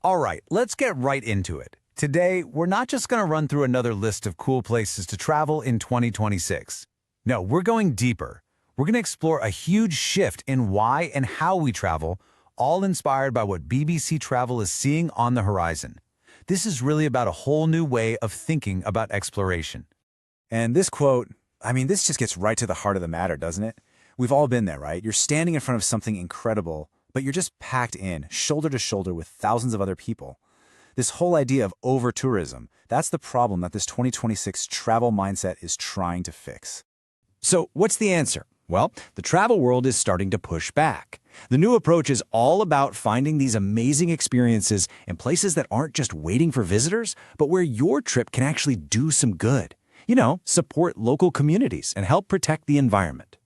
All right, let's get right into it. Today, we're not just going to run through another list of cool places to travel in 2026. No, we're going deeper. We're going to explore a huge shift in why and how we travel, all inspired by what BBC Travel is seeing on the horizon. This is really about a whole new way of thinking about exploration. And this quote, this just gets right to the heart of the matter, doesn't it? We've all been there, right? You're standing in front of something incredible, but you're just packed in, shoulder to shoulder with thousands of other people. This whole idea of over-tourism, that's the problem that this 2026 travel mindset is trying to fix. So what's the answer? Well, the travel world is starting to push back. The new approach is all about finding these amazing experiences in places that aren't just waiting for visitors, but where your trip can actually do some good. Support local communities and help protect the environment.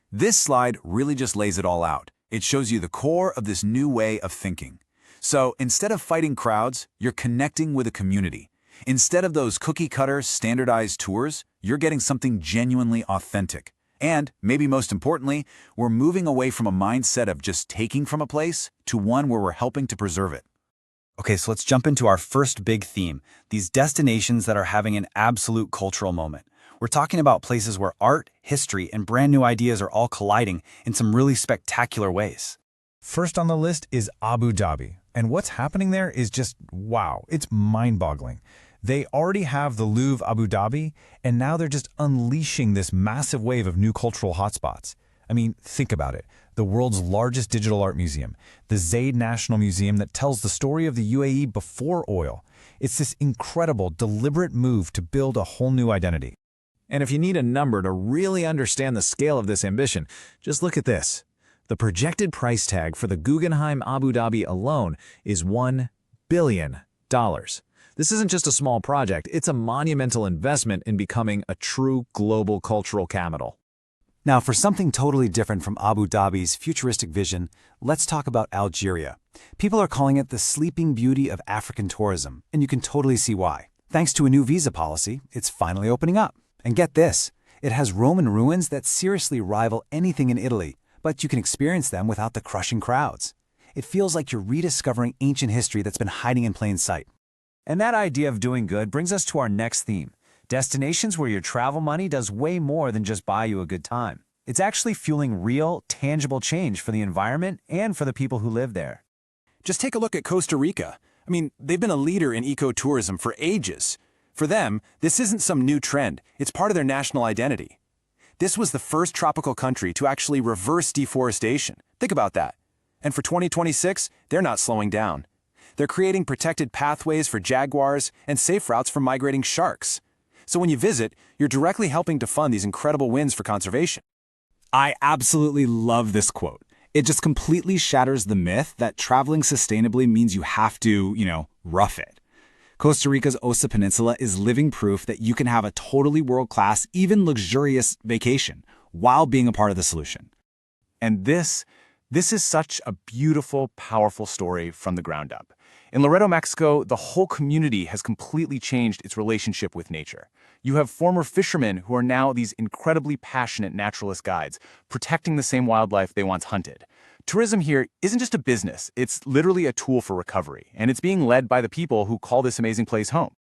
This slide really just lays it all out. It shows you the core of this new way of thinking. So instead of fighting crowds, you're connecting with a community. Instead of those cookie-cutter, standardized tours, you're getting something genuinely authentic. And, maybe most importantly, we're moving away from a mindset of just taking from a place to one where we're helping to preserve it. Okay, so let's jump into our first big theme, these destinations that are having an absolute cultural moment. We're talking about places where art, history, and brand new ideas are all colliding in some really spectacular ways. First on the list is Abu Dhabi, and what's happening there is just, wow, it's mind-boggling. They already have the Louvre Abu Dhabi, and now they're just unleashing this massive wave of new cultural hotspots. Think about it. The world's largest digital art museum, the Zaid National Museum that tells the story of the UAE before oil. It's this incredible, deliberate move to build a whole new identity. And if you need a number to really understand the scale of this ambition, just look at this. The projected price tag for the Guggenheim Abu Dhabi alone is $1 billion. This isn't just a small project, it's a monumental investment in becoming a true global cultural capital. Now, for something totally different from Abu Dhabi's futuristic vision, let's talk about Algeria. People are calling it the sleeping beauty of African tourism, and you can totally see why. Thanks to a new visa policy, it's finally opening up. And get this, it has Roman ruins that seriously rival anything in Italy, but you can experience them without the crushing crowds. It feels like you're rediscovering ancient history that's been hiding in plain sight. And that idea of doing good brings us to our next theme, destinations where your travel money does way more than just buy you a good time. It's actually fueling real, tangible change for the environment and for the people who live there. Just take a look at Costa Rica. They've been a leader in ecotourism for ages. For them, this isn't some new trend, it's part of their national identity. This was the first tropical country to actually reverse deforestation. Think about that. And for 2026, they're not slowing down. They're creating protected pathways for jaguars and safe routes for migrating sharks. So when you visit, you're directly helping to fund these incredible wins for conservation. I absolutely love this quote. It just completely shatters the myth that traveling sustainably means you have to, rough it. Costa Rica's Osa Peninsula is living proof that you can have a totally world-class, even luxurious vacation while being a part of the solution. And this is such a beautiful, powerful story from the ground up. In Loreto, Mexico, the whole community has completely changed its relationship with nature. You have former fishermen who are now these incredibly passionate naturalist guides, protecting the same wildlife they once hunted. Tourism here isn't just a business, it's literally a tool for recovery, and it's being led by the people who call this amazing place home.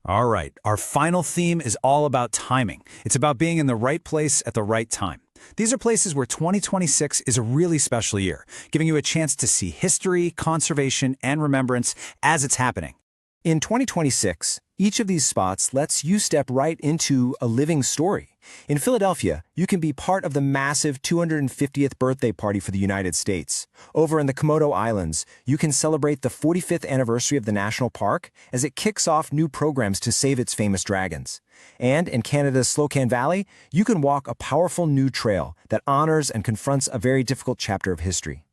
All right, our final theme is all about timing. It's about being in the right place at the right time. These are places where 2026 is a really special year, giving you a chance to see history, conservation, and remembrance as it's happening. In 2026, each of these spots lets you step right into a living story. In Philadelphia, you can be part of the massive 250th birthday party for the United States. Over in the Komodo Islands, you can celebrate the 45th anniversary of the national park as it kicks off new programs to save its famous dragons. And in Canada's Slocan Valley, you can walk a powerful new trail that honors and confronts a very difficult chapter of history.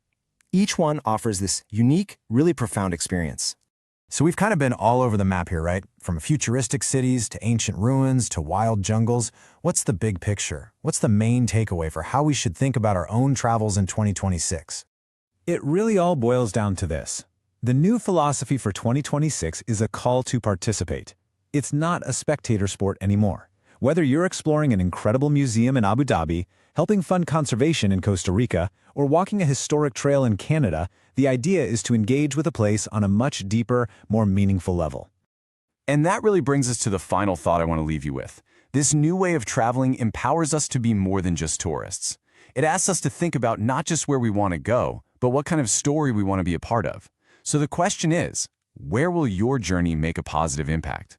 Each one offers this unique, really profound experience. So we've kind of been all over the map here, right? From futuristic cities to ancient ruins to wild jungles. What's the big picture? What's the main takeaway for how we should think about our own travels in 2026? It really all boils down to this. The new philosophy for 2026 is a call to participate. It's not a spectator sport anymore. Whether you're exploring an incredible museum in Abu Dhabi, helping fund conservation in Costa Rica, or walking a historic trail in Canada, The idea is to engage with a place on a much deeper, more meaningful level. And that really brings us to the final thought I want to leave you with. This new way of traveling empowers us to be more than just tourists. It asks us to think about not just where we want to go, but what kind of story we want to be a part of. So the question is, where will your journey make a positive impact?